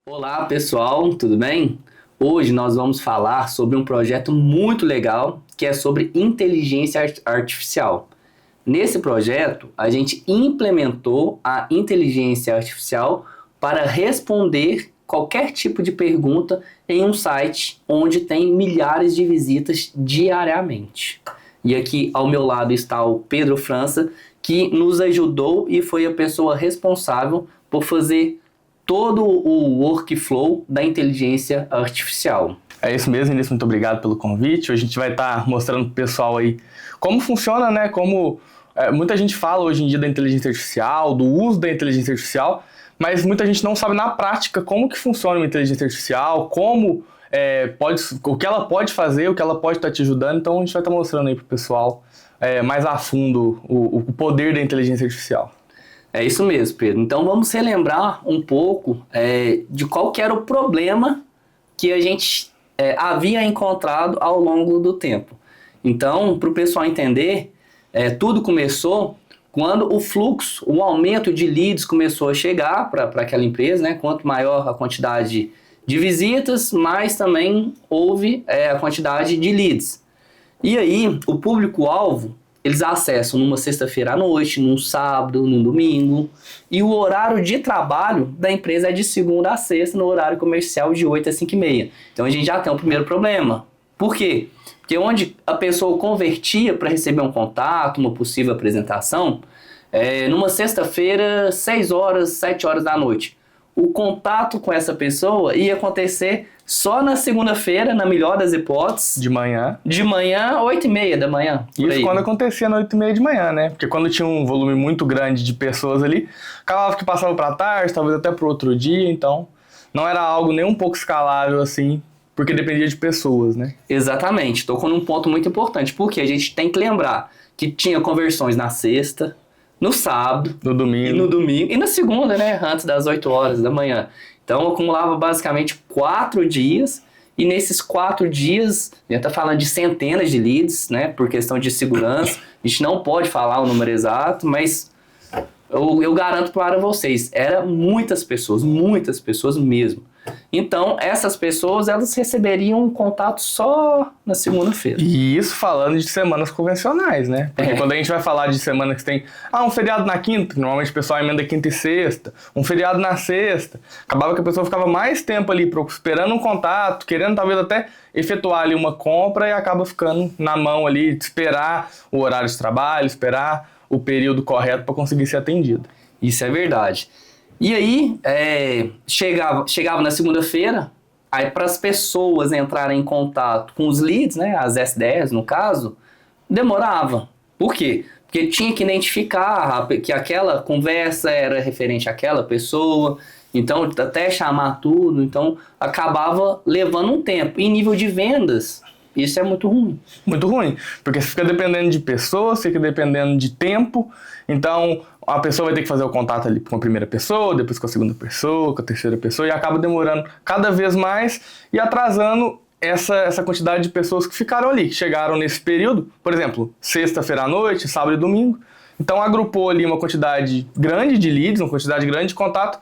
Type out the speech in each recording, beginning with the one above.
Olá pessoal, tudo bem? Hoje nós vamos falar sobre um projeto muito legal que é sobre inteligência artificial. Nesse projeto, a gente implementou a inteligência artificial para responder qualquer tipo de pergunta em um site onde tem milhares de visitas diariamente. E aqui ao meu lado está o Pedro França, que nos ajudou e foi a pessoa responsável por fazer todo o workflow da inteligência artificial. É isso mesmo, Início, muito obrigado pelo convite. Hoje a gente vai estar mostrando pro pessoal aí como funciona, né? Muita gente fala hoje em dia da inteligência artificial, do uso da inteligência artificial, mas muita gente não sabe na prática como que funciona uma inteligência artificial, o que ela pode fazer, o que ela pode estar te ajudando. Então a gente vai estar mostrando aí pro pessoal mais a fundo o poder da inteligência artificial. É isso mesmo, Pedro. Então vamos relembrar um pouco de qual que era o problema que a gente havia encontrado ao longo do tempo. Então, para o pessoal entender, tudo começou quando o fluxo, o aumento de leads começou a chegar para aquela empresa, né? Quanto maior a quantidade de visitas, mais também houve a quantidade de leads. E aí, o público-alvo, eles acessam numa sexta-feira à noite, num sábado, num domingo. E o horário de trabalho da empresa é de segunda a sexta, no horário comercial de 8 a 5h30. Então a gente já tem um primeiro problema. Por quê? Porque onde a pessoa convertia para receber um contato, uma possível apresentação, numa sexta-feira, 6 horas, 7 horas da noite. O contato com essa pessoa ia acontecer só na segunda-feira, na melhor das hipóteses. De manhã. De manhã, 8h30 da manhã. Isso quando acontecia na 8h30 de manhã, né? Porque quando tinha um volume muito grande de pessoas ali, acabava que passava para tarde, talvez até para outro dia, então não era algo nem um pouco escalável assim, porque dependia de pessoas, né? Exatamente, tocou num ponto muito importante, porque a gente tem que lembrar que tinha conversões na sexta, no sábado, no domingo e na segunda, né? Antes das 8 horas da manhã. Então acumulava basicamente 4 dias, e nesses 4 dias, a gente está falando de centenas de leads, né? Por questão de segurança, a gente não pode falar o número exato, mas eu garanto para vocês, eram muitas pessoas mesmo. Então, essas pessoas, elas receberiam um contato só na segunda-feira. E isso falando de semanas convencionais, né? Porque quando a gente vai falar de semana que tem um feriado na quinta, que normalmente o pessoal emenda quinta e sexta, um feriado na sexta, acabava que a pessoa ficava mais tempo ali esperando um contato, querendo talvez até efetuar ali uma compra, e acaba ficando na mão ali de esperar o horário de trabalho, esperar o período correto para conseguir ser atendido. Isso é verdade. E aí, chegava na segunda-feira, aí para as pessoas entrarem em contato com os leads, né, as SDRs no caso, demorava. Por quê? Porque tinha que identificar que aquela conversa era referente àquela pessoa, então até chamar tudo, então acabava levando um tempo. E em nível de vendas, isso é muito ruim. Muito ruim, porque você fica dependendo de pessoas, fica dependendo de tempo, então a pessoa vai ter que fazer o contato ali com a primeira pessoa, depois com a segunda pessoa, com a terceira pessoa, e acaba demorando cada vez mais e atrasando essa quantidade de pessoas que ficaram ali, que chegaram nesse período, por exemplo, sexta-feira à noite, sábado e domingo. Então agrupou ali uma quantidade grande de leads, uma quantidade grande de contato,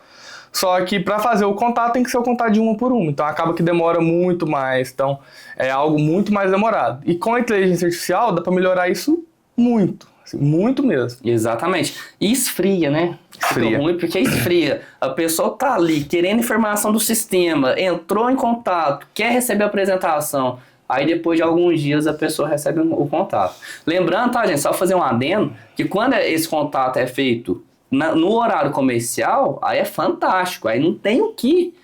só que para fazer o contato tem que ser o contato de uma por uma, então acaba que demora muito mais, então é algo muito mais demorado. E com a inteligência artificial dá para melhorar isso muito. Muito mesmo. Exatamente. E esfria, né? Esfria. Fica ruim porque esfria. A pessoa tá ali querendo informação do sistema, entrou em contato, quer receber a apresentação. Aí depois de alguns dias a pessoa recebe o contato. Lembrando, tá, gente? Só fazer um adendo, que quando esse contato é feito no horário comercial, aí é fantástico. Aí não tem o que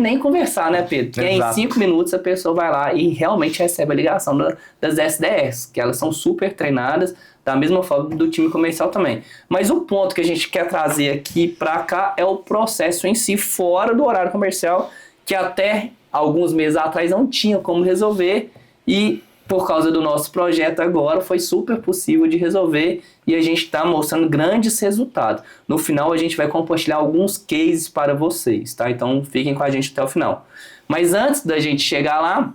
nem conversar, né, Pedro? Porque em 5 minutos a pessoa vai lá e realmente recebe a ligação das SDRs, que elas são super treinadas, da mesma forma do time comercial também. Mas o ponto que a gente quer trazer aqui para cá é o processo em si, fora do horário comercial, que até alguns meses atrás não tinha como resolver, e por causa do nosso projeto agora foi super possível de resolver, e a gente está mostrando grandes resultados. No final a gente vai compartilhar alguns cases para vocês, tá? Então fiquem com a gente até o final. Mas antes da gente chegar lá,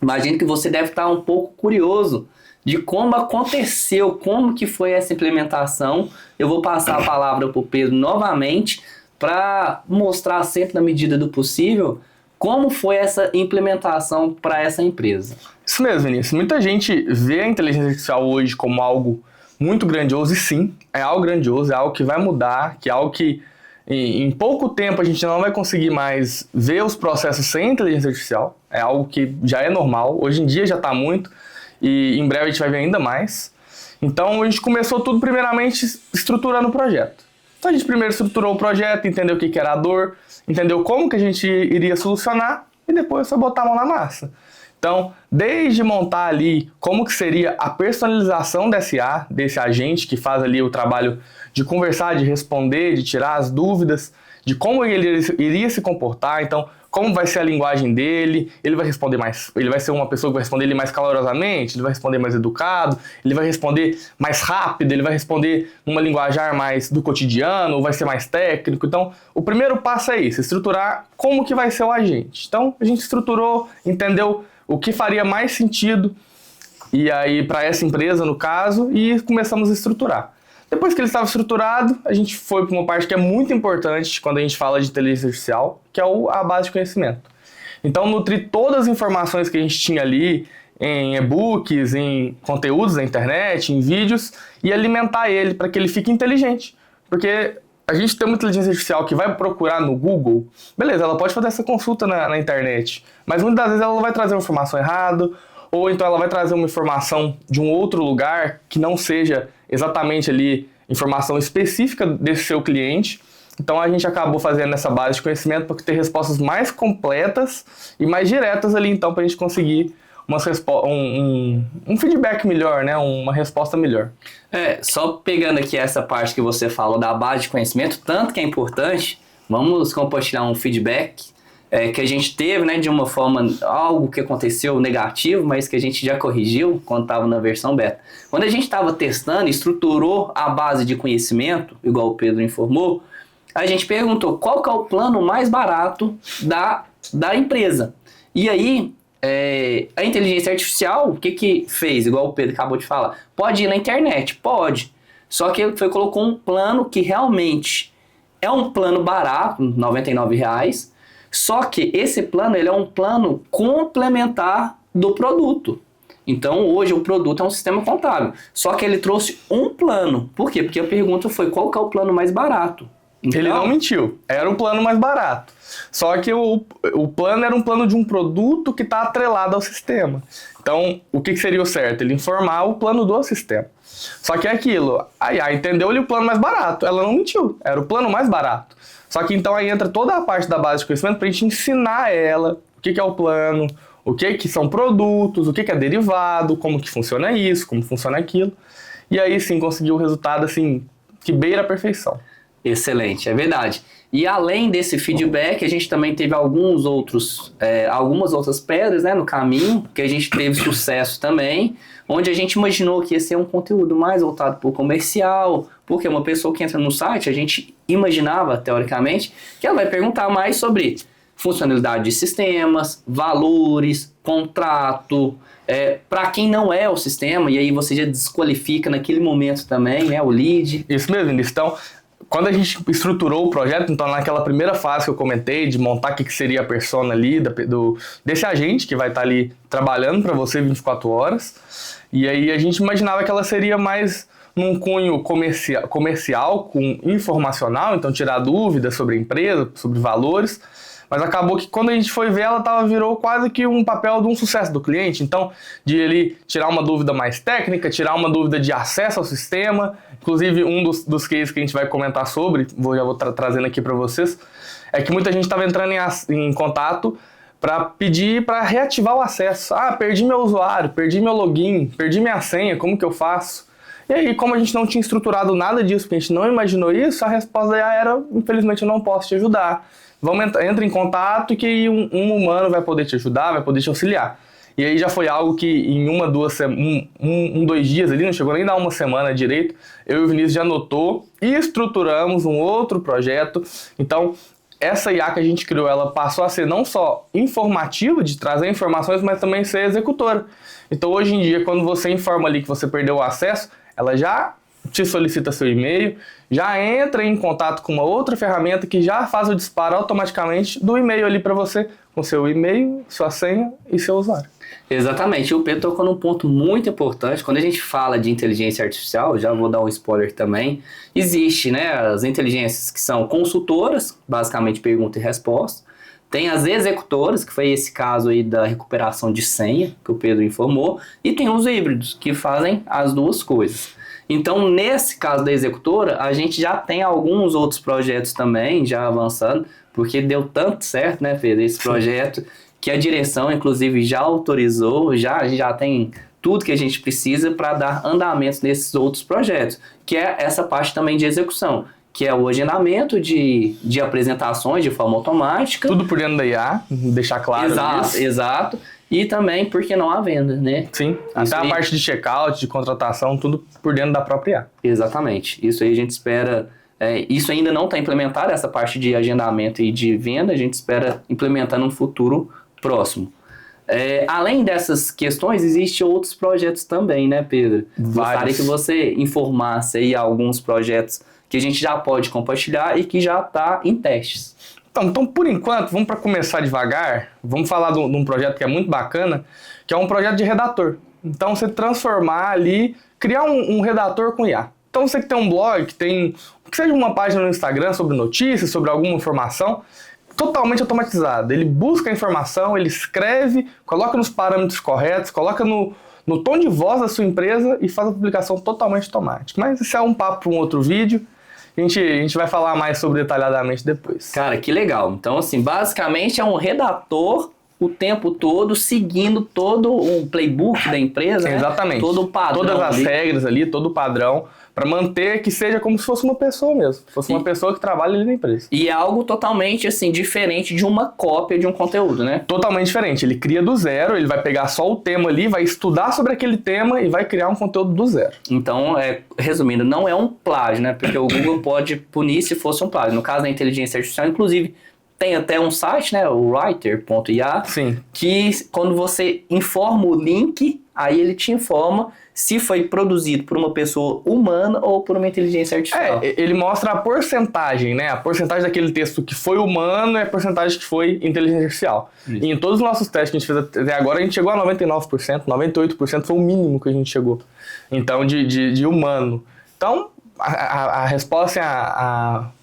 imagino que você deve estar um pouco curioso de como aconteceu, como que foi essa implementação. Eu vou passar a palavra para o Pedro novamente, para mostrar sempre na medida do possível como foi essa implementação para essa empresa. Isso mesmo, Vinícius. Muita gente vê a inteligência artificial hoje como algo muito grandioso, e sim, é algo grandioso, é algo que vai mudar, que é algo que em pouco tempo a gente não vai conseguir mais ver os processos sem inteligência artificial. É algo que já é normal, hoje em dia já está muito, e em breve a gente vai ver ainda mais. Então a gente começou tudo primeiramente estruturando o projeto. Então a gente primeiro estruturou o projeto, entendeu o que era a dor, entendeu como que a gente iria solucionar, e depois foi botar a mão na massa. Então, desde montar ali como que seria a personalização desse agente que faz ali o trabalho de conversar, de responder, de tirar as dúvidas, de como ele iria se comportar, então como vai ser a linguagem dele, ele vai responder mais, ele vai ser uma pessoa que vai responder ele mais calorosamente, ele vai responder mais educado, ele vai responder mais rápido, ele vai responder numa linguajar mais do cotidiano, ou vai ser mais técnico. Então, o primeiro passo é isso, estruturar como que vai ser o agente. Então, a gente estruturou, entendeu o que faria mais sentido e aí para essa empresa, no caso, e começamos a estruturar. Depois que ele estava estruturado, a gente foi para uma parte que é muito importante quando a gente fala de inteligência artificial, que é a base de conhecimento. Então, nutrir todas as informações que a gente tinha ali em e-books, em conteúdos na internet, em vídeos, e alimentar ele para que ele fique inteligente. Porque a gente tem uma inteligência artificial que vai procurar no Google, beleza, ela pode fazer essa consulta na internet, mas muitas das vezes ela vai trazer uma informação errada, ou então ela vai trazer uma informação de um outro lugar que não seja exatamente ali informação específica desse seu cliente. Então a gente acabou fazendo essa base de conhecimento para ter respostas mais completas e mais diretas ali, então, para a gente conseguir um feedback melhor, né? Uma resposta melhor. Só pegando aqui essa parte que você falou da base de conhecimento, tanto que é importante, vamos compartilhar um feedback que a gente teve, né, de uma forma, algo que aconteceu negativo, mas que a gente já corrigiu quando estava na versão beta. Quando a gente estava testando, estruturou a base de conhecimento, igual o Pedro informou, a gente perguntou qual que é o plano mais barato da empresa. E aí, a inteligência artificial, o que fez, igual o Pedro acabou de falar? Pode ir na internet? Pode. Só que ele colocou um plano que realmente é um plano barato, R$ 99,00, só que esse plano ele é um plano complementar do produto. Então, hoje o produto é um sistema contábil. Só que ele trouxe um plano. Por quê? Porque a pergunta foi qual que é o plano mais barato. Então, ele não mentiu. Era o plano mais barato. Só que o plano era um plano de um produto que está atrelado ao sistema. Então, o que seria o certo? Ele informar o plano do sistema. Só que é aquilo. Entendeu-lhe o plano mais barato. Ela não mentiu. Era o plano mais barato. Só que então aí entra toda a parte da base de conhecimento para a gente ensinar ela o que é o plano, o que são produtos, o que é derivado, como que funciona isso, como funciona aquilo. E aí sim conseguir o resultado assim, que beira a perfeição. Excelente, é verdade. E além desse feedback, a gente também teve algumas outras pedras, né, no caminho, que a gente teve sucesso também, onde a gente imaginou que ia ser um conteúdo mais voltado para o comercial, porque uma pessoa que entra no site, a gente imaginava, teoricamente, que ela vai perguntar mais sobre funcionalidade de sistemas, valores, contrato, para quem não é o sistema, e aí você já desqualifica naquele momento também, né, o lead. Isso mesmo, então, quando a gente estruturou o projeto, então naquela primeira fase que eu comentei, de montar o que seria a persona ali, desse agente que vai estar ali trabalhando para você 24 horas, e aí a gente imaginava que ela seria mais num cunho comercial, com informacional, então tirar dúvidas sobre a empresa, sobre valores, mas acabou que quando a gente foi ver, ela virou quase que um papel de um sucesso do cliente, então de ele tirar uma dúvida mais técnica, tirar uma dúvida de acesso ao sistema, inclusive um dos cases que a gente vai comentar sobre, já vou trazendo aqui para vocês, é que muita gente estava entrando em contato para pedir para reativar o acesso. Perdi meu usuário, perdi meu login, perdi minha senha, como que eu faço? E aí, como a gente não tinha estruturado nada disso, porque a gente não imaginou isso, a resposta era, infelizmente, eu não posso te ajudar. Entra em contato que um humano vai poder te ajudar, vai poder te auxiliar. E aí já foi algo que em 2 dias ali, não chegou nem a dar uma semana direito, eu e o Vinícius já notou e estruturamos um outro projeto. Então, essa IA que a gente criou, ela passou a ser não só informativa, de trazer informações, mas também ser executora. Então, hoje em dia, quando você informa ali que você perdeu o acesso, ela já te solicita seu e-mail, já entra em contato com uma outra ferramenta que já faz o disparo automaticamente do e-mail ali para você, com seu e-mail, sua senha e seu usuário. Exatamente, o Pedro tocou num ponto muito importante. Quando a gente fala de inteligência artificial, já vou dar um spoiler também, existe, né, as inteligências que são consultoras, basicamente pergunta e resposta, tem as executoras, que foi esse caso aí da recuperação de senha, que o Pedro informou, e tem os híbridos, que fazem as duas coisas. Então, nesse caso da executora, a gente já tem alguns outros projetos também, já avançando, porque deu tanto certo, né, Pedro, esse projeto, que a direção, inclusive, já autorizou, a gente já tem tudo que a gente precisa para dar andamento nesses outros projetos, que é essa parte também de execução, que é o agendamento de apresentações de forma automática. Tudo por dentro da IA, deixar claro isso. Exato. E também, por que não a venda, né? Sim, até a parte de checkout, de contratação, tudo por dentro da própria IA. Exatamente. Isso aí a gente espera... isso ainda não está implementado, essa parte de agendamento e de venda, a gente espera implementar num futuro próximo. Além dessas questões, existem outros projetos também, né, Pedro? Gostaria que você informasse aí alguns projetos que a gente já pode compartilhar e que já está em testes. Então, por enquanto, vamos para começar devagar, vamos falar de um projeto que é muito bacana, que é um projeto de redator. Então, você transformar ali, criar um redator com IA. Então, você que tem um blog, que seja uma página no Instagram sobre notícias, sobre alguma informação, totalmente automatizado. Ele busca a informação, ele escreve, coloca nos parâmetros corretos, coloca no tom de voz da sua empresa e faz a publicação totalmente automática. Mas isso é um papo para um outro vídeo. A gente vai falar mais sobre detalhadamente depois. Cara, que legal. Então, assim, basicamente é um redator o tempo todo, seguindo todo o playbook da empresa, Exatamente. Né? Todo o padrão. Todas as regras ali, todo o padrão, para manter que seja como se fosse uma pessoa mesmo. Fosse uma pessoa que trabalha ali na empresa. E é algo totalmente, assim, diferente de uma cópia de um conteúdo, né? Totalmente diferente. Ele cria do zero, ele vai pegar só o tema ali, vai estudar sobre aquele tema e vai criar um conteúdo do zero. Então, resumindo, não é um plágio, né? Porque o Google pode punir se fosse um plágio. No caso da inteligência artificial, inclusive, tem até um site, né? O writer.ia, que quando você informa o link, aí ele te informa se foi produzido por uma pessoa humana ou por uma inteligência artificial. Ele mostra a porcentagem, né? A porcentagem daquele texto que foi humano e a porcentagem que foi inteligência artificial. Isso. E em todos os nossos testes que a gente fez até agora, a gente chegou a 99%, 98% foi o mínimo que a gente chegou. Então, de humano. Então, a resposta é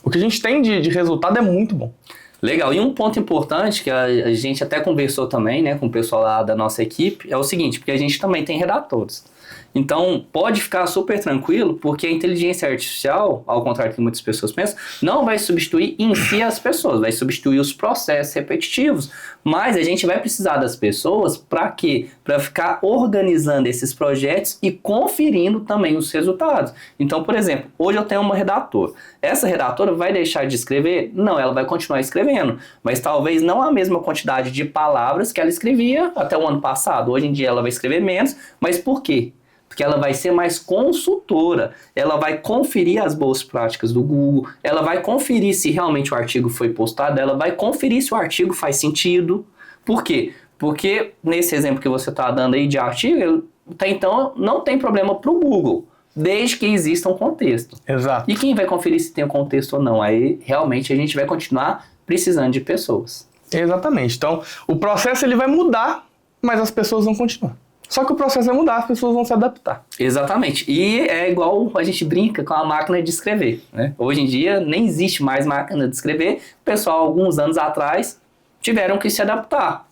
o que a gente tem de resultado é muito bom. Legal. E um ponto importante que a gente até conversou também, né, com o pessoal lá da nossa equipe, é o seguinte, porque a gente também tem redatores. Então, pode ficar super tranquilo, porque a inteligência artificial, ao contrário do que muitas pessoas pensam, não vai substituir em si as pessoas, vai substituir os processos repetitivos. Mas a gente vai precisar das pessoas para quê? Para ficar organizando esses projetos e conferindo também os resultados. Então, por exemplo, hoje eu tenho uma redatora. Essa redatora vai deixar de escrever? Não, ela vai continuar escrevendo, mas talvez não a mesma quantidade de palavras que ela escrevia até o ano passado. Hoje em dia ela vai escrever menos, mas por quê? Porque ela vai ser mais consultora, ela vai conferir as boas práticas do Google, ela vai conferir se realmente o artigo foi postado, ela vai conferir se o artigo faz sentido. Por quê? Porque nesse exemplo que você está dando aí de artigo, até então não tem problema para o Google, desde que exista um contexto. Exato. E quem vai conferir se tem um contexto ou não? Aí realmente a gente vai continuar precisando de pessoas. Exatamente. Então o processo ele vai mudar, mas as pessoas vão continuar. Só que o processo vai mudar, as pessoas vão se adaptar. Exatamente. E é igual a gente brinca com a máquina de escrever, né? Hoje em dia nem existe mais máquina de escrever. O pessoal, alguns anos atrás, tiveram que se adaptar.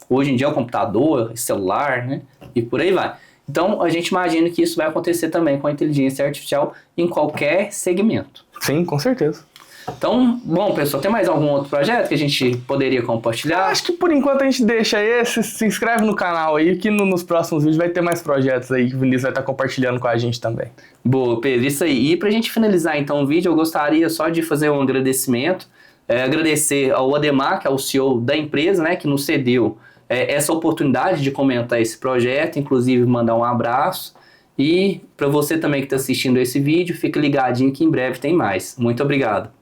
Hoje em dia é o computador, o celular, né? E por aí vai. Então, a gente imagina que isso vai acontecer também com a inteligência artificial em qualquer segmento. Sim, com certeza. Então, bom, pessoal, tem mais algum outro projeto que a gente poderia compartilhar? Acho que por enquanto a gente deixa esse, se inscreve no canal aí, que nos próximos vídeos vai ter mais projetos aí que o Vinícius vai estar compartilhando com a gente também. Boa, Pedro, isso aí. E pra gente finalizar então o vídeo, eu gostaria só de fazer um agradecimento, agradecer ao Ademar, que é o CEO da empresa, né, que nos cedeu essa oportunidade de comentar esse projeto, inclusive mandar um abraço. E para você também que está assistindo esse vídeo, fica ligadinho que em breve tem mais. Muito obrigado.